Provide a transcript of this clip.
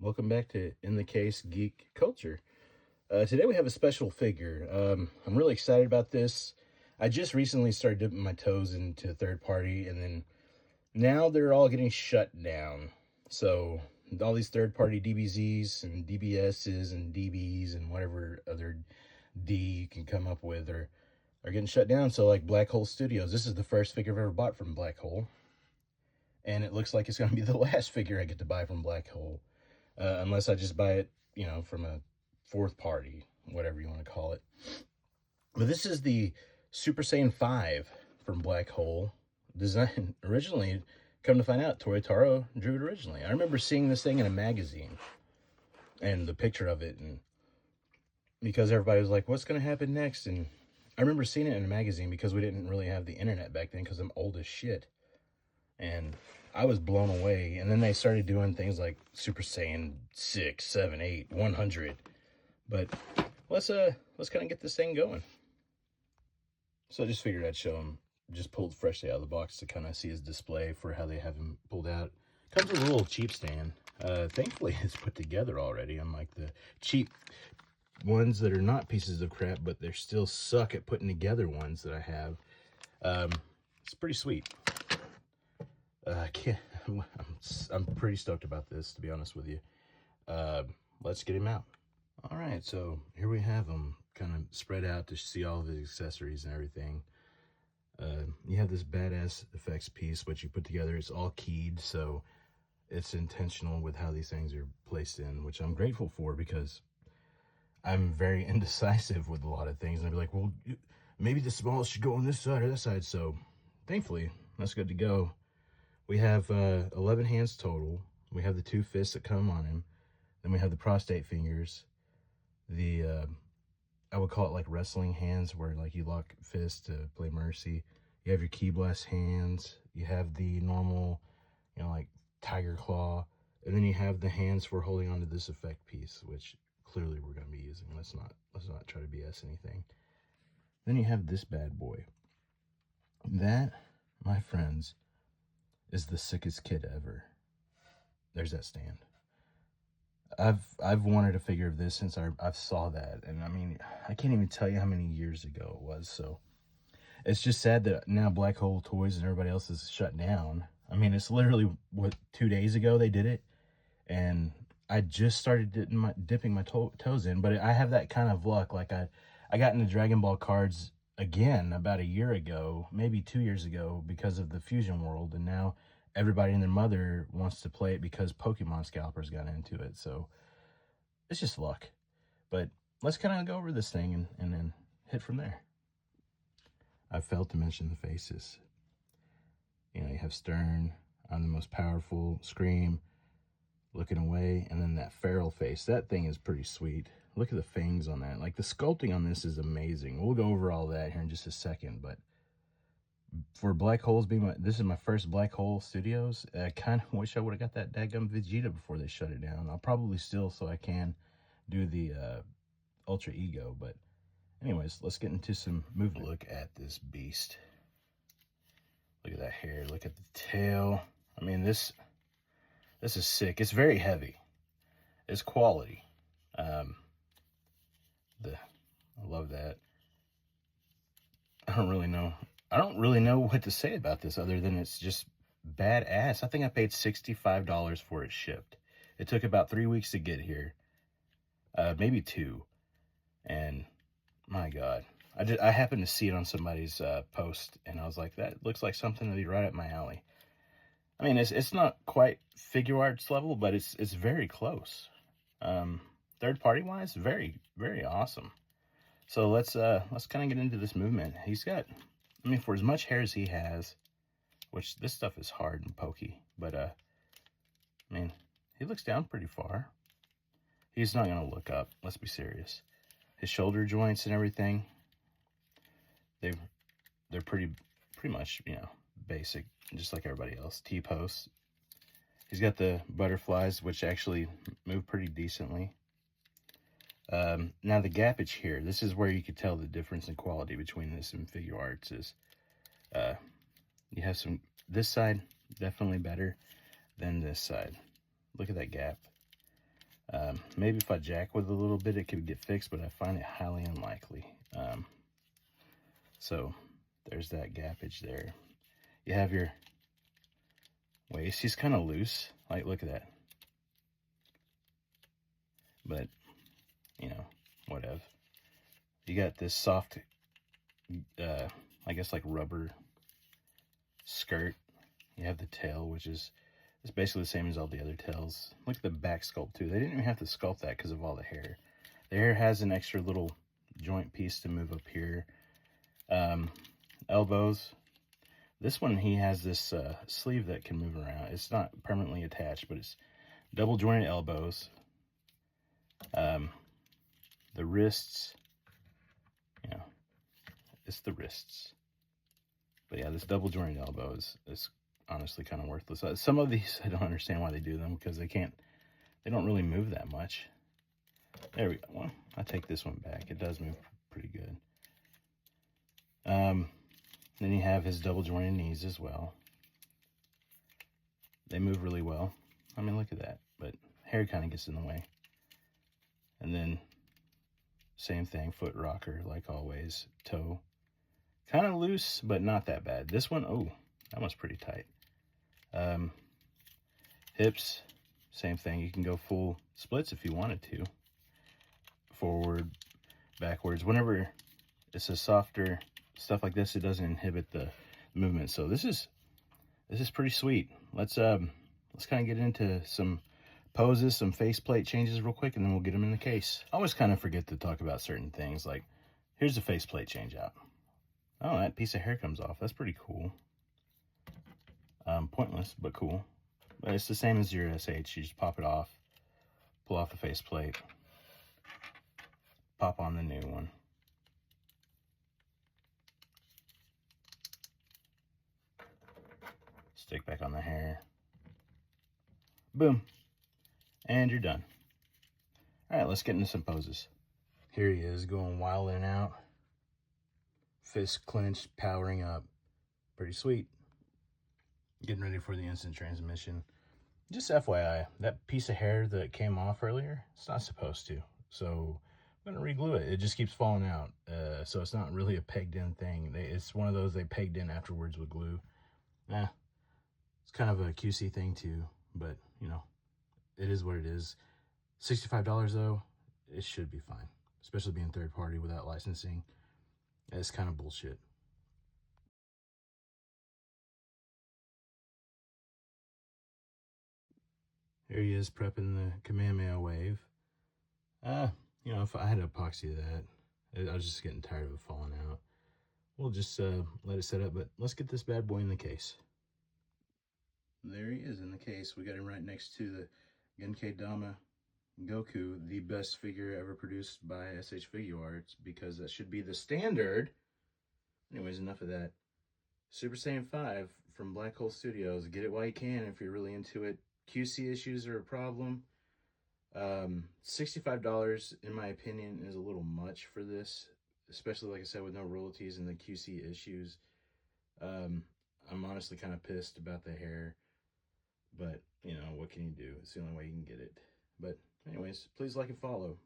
Welcome back to In the Case Geek Culture. Today we have a special figure. I'm really excited about this. I just recently started dipping my toes into third party, and then now they're all getting shut down. So all these third party DBZs and DBSs and DBs and whatever other D you can come up with are getting shut down. So like Black Hole Studios, this is the first figure I've ever bought from Black Hole, and it looks like it's going to be the last figure I get to buy from Black Hole. Unless I just buy it, from a fourth party, whatever you want to call it. But this is the Super Saiyan 5 from Black Hole. Design originally, come to find out, Toyotaro drew it originally. I remember seeing this thing in a magazine and the picture of it, and because everybody was like, what's going to happen next? And I remember seeing it in a magazine because we didn't really have the internet back then because I'm old as shit. And I was blown away. And then they started doing things like Super Saiyan 6, 7, 8, 100. But let's kind of get this thing going. So I just figured I'd show him, just pulled freshly out of the box to kind of see his display for how they have him pulled out. Comes with a little cheap stand. Thankfully, it's put together already, unlike the cheap ones that are not pieces of crap, but they're still suck at putting together ones that I have. It's pretty sweet. I'm pretty stoked about this, to be honest with you. Let's get him out. All right, so here we have him kind of spread out to see all of his accessories and everything. You have this badass effects piece, which you put together. It's all keyed, so it's intentional with how these things are placed in, which I'm grateful for because I'm very indecisive with a lot of things. And I'd be like, well, maybe the smallest should go on this side or that side. So thankfully, that's good to go. We have 11 hands total. We have the 2 fists that come on him. Then we have the prostate fingers. The, I would call it like wrestling hands where like you lock fists to play Mercy. You have your Key Blast hands. You have the normal, like Tiger Claw. And then you have the hands for holding onto this effect piece, which clearly we're going to be using. Let's not try to BS anything. Then you have this bad boy. That, my friends, is the sickest kid ever. There's that stand. I've wanted a figure of this since I saw that, and I mean, I can't even tell you how many years ago it was. So it's just sad that now Black Hole Toys and everybody else is shut down. I mean, it's literally what 2 days ago they did it, and I just started dipping my toes in. But I have that kind of luck. Like I got into Dragon Ball cards again about a year ago, maybe 2 years ago, because of the Fusion World, and now everybody and their mother wants to play it because Pokemon scalpers got into it. So it's just luck. But let's kind of go over this thing and then hit from there. I failed to mention the faces. You have Stern, I'm the most powerful, Scream, looking away, and then that feral face. That thing is pretty sweet. Look at the fangs on that. Like, the sculpting on this is amazing. We'll go over all that here in just a second, but for Black Holes this is my first Black Hole Studios. I kind of wish I would have got that dadgum Vegeta before they shut it down. I'll probably still, so I can do the Ultra Ego. But anyways, let's get into some movement. Look at this beast. Look at that hair. Look at the tail. I mean, this is sick. It's very heavy. It's quality. I love that. I don't really know what to say about this other than it's just badass. I think I paid $65 for it shipped. It took about 3 weeks to get here. Maybe 2. And my God, I happened to see it on somebody's post, and I was like, that looks like something that'd be right up my alley. I mean, it's not quite figure arts level, but it's very close. Third party wise, very, very awesome. So let's kind of get into this movement. He's got, I mean, for as much hair as he has, which this stuff is hard and pokey, but I mean, he looks down pretty far. He's not gonna look up. Let's be serious. His shoulder joints and everything, they're pretty much, basic, just like everybody else. T-posts. He's got the butterflies, which actually move pretty decently. Now the gappage here, this is where you could tell the difference in quality between this and figure arts is, you have this side definitely better than this side. Look at that gap. Maybe if I jack with a little bit, it could get fixed, but I find it highly unlikely. So there's that gappage there. You have your waist. He's kind of loose. Like, look at that. But, you know, whatever. You got this soft, I guess like rubber skirt. You have the tail, which is it's basically the same as all the other tails. Look at the back sculpt too. They didn't even have to sculpt that because of all the hair. The hair has an extra little joint piece to move up here. Elbows. This one, he has this sleeve that can move around. It's not permanently attached, but it's double jointed elbows. The wrists, you know, it's the wrists. But yeah, this double jointed elbow is honestly kind of worthless. Some of these, I don't understand why they do them, because they don't really move that much. There we go. Well, I take this one back. It does move pretty good. Then you have his double jointed knees as well. They move really well. I mean, look at that. But hair kind of gets in the way. And then same thing, foot rocker like always. Toe. Kind of loose, but not that bad. This one, oh, that one's pretty tight. Hips, same thing. You can go full splits if you wanted to. Forward, backwards. Whenever it's a softer stuff like this, it doesn't inhibit the movement. So this is pretty sweet. Let's kind of get into some poses, some faceplate changes real quick, and then we'll get them in the case. I always kind of forget to talk about certain things. Like, here's the faceplate change out. Oh, that piece of hair comes off. That's pretty cool. Pointless, but cool. But it's the same as your SH. You just pop it off, pull off the faceplate, pop on the new one. Stick back on the hair. Boom. And you're done. All right, let's get into some poses. Here he is, going wild and out. Fist clenched, powering up. Pretty sweet. Getting ready for the instant transmission. Just FYI, that piece of hair that came off earlier, it's not supposed to. So I'm gonna re-glue it. It just keeps falling out. So it's not really a pegged in thing. It's one of those they pegged in afterwards with glue. It's kind of a QC thing too, but you know, it is what it is. $65 though, it should be fine. Especially being third party without licensing. It's kind of bullshit. Here he is prepping the Kamehameha wave. You know, if I had to epoxy that, I was just getting tired of it falling out. We'll just let it set up, but let's get this bad boy in the case. There he is in the case. We got him right next to the Genkai Dama Goku, the best figure ever produced by SH Figure Arts, because that should be the standard. Anyways, enough of that. Super Saiyan 5 from Black Hole Studios. Get it while you can if you're really into it. QC issues are a problem. $65, in my opinion, is a little much for this, especially, like I said, with no royalties and the QC issues. I'm honestly kind of pissed about the hair, but, you know, what can you do? It's the only way you can get it. But anyways, please like and follow.